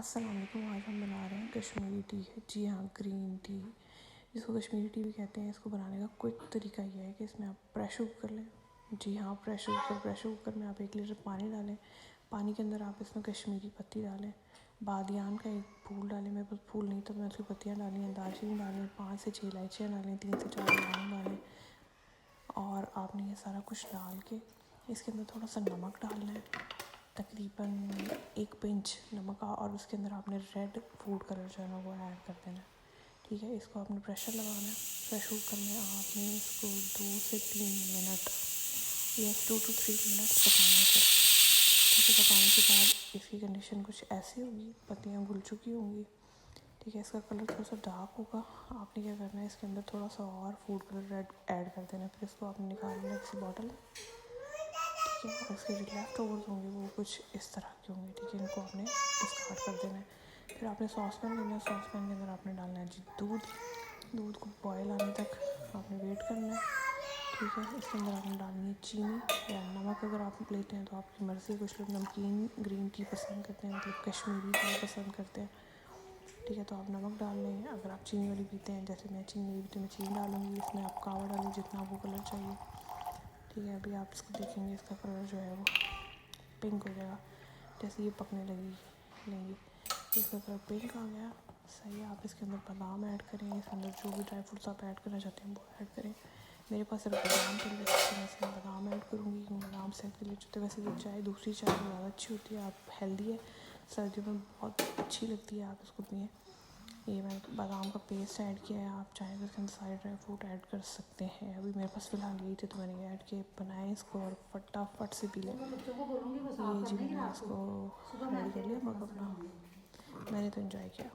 अस्सलाम वालेकुम। आज हम बना रहे हैं कश्मीरी टी है। जी हाँ, ग्रीन टी जिसको कश्मीरी टी भी कहते हैं। इसको बनाने का क्विक तरीका यह है कि इसमें आप प्रेशर कुकर लें। जी हाँ, प्रेशर कुकर में आप 1 लीटर पानी डालें। पानी के अंदर आप इसमें कश्मीरी पत्ती डालें, बादियान का एक फूल डालें। मेरे पास फूल नहीं तो मैं उसकी पत्तियाँ डाली हैं। दालचीनी डालें, 5 से 6 इलायचियाँ डालें, 3 से 4 लौंग डालें। और आपने ये सारा कुछ डाल के इसके अंदर थोड़ा सा नमक डालना है, तकरीबन 1 पिंच नमक का। और उसके अंदर आपने रेड फूड कलर जो है ना वो ऐड कर देना है। ठीक है, इसको आपने प्रेशर लगाना है। प्रेशर कुकर में आपने इसको 2 से 3 मिनट या 2 to 3 मिनट पकाना है। ठीक है, पकाने के बाद इसकी कंडीशन कुछ ऐसी होगी, पत्तियाँ घुल चुकी होंगी। ठीक है, इसका कलर थोड़ा सा डार्क होगा। आपने क्या करना है, इसके अंदर थोड़ा सा और फूड कलर रेड ऐड कर देना है। फिर इसको आपने निकालना है किसी बॉटल। ठीक है, और इसके जो लेफ्ट ओवर्स होंगे वो कुछ इस तरह के होंगे। ठीक है, इनको आपने डिस्कार्ड कर देना है। फिर आपने सॉसपैन लेना है। सॉसपैन के अंदर आपने डालना है जी दूध को बॉयल आने तक आपने वेट करना है। ठीक है, इसके अंदर आपने डालनी है चीनी या नमक। अगर आप लेते हैं तो आपकी मर्ज़ी है। कुछ लोग नमकीन ग्रीन टी पसंद करते हैं, मतलब कश्मीरी टी पसंद करते हैं। ठीक है, तो आप नमक डाल लें। अगर आप चीनी वाली पीते हैं, जैसे मैं चीनी नहीं पीती, मैं चीनी डालूँगी। इसमें आप कावा डालें जितना आपको कलर चाहिए। ठीक है, अभी आप इसको देखेंगे, इसका कलर जो है वो पिंक हो जाएगा। जैसे ये पकने लेंगी इसका कलर पिंक आ गया। सही है, आप इसके अंदर बादाम ऐड करें। इसके अंदर जो भी ड्राई फ्रूट्स आप ऐड करना चाहते हैं वो ऐड करें। मेरे पास सिर्फ बादाम पड़े हुए थे, मैं इसमें बादाम ऐड करूँगी क्योंकि बादाम सेहत के लिए अच्छे होते हैं। वैसे तो चाय दूसरी चाय ज़्यादा अच्छी होती है, आप हेल्दी है, सर्दियों में बहुत अच्छी लगती है, आप इसको पिएँ। ये मैंने बादाम का पेस्ट ऐड किया है। आप चाहें तो इसके अंदर सारे ड्राई फ्रूट ऐड कर सकते हैं। अभी मेरे पास फ़िलहाल यही थे तो मैंने ये ऐड किए। बनाएं इसको और फटाफट से पी लें। ये जी मैंने इसको रेडी कर लिया मग अपना। मैंने तो एंजॉय किया।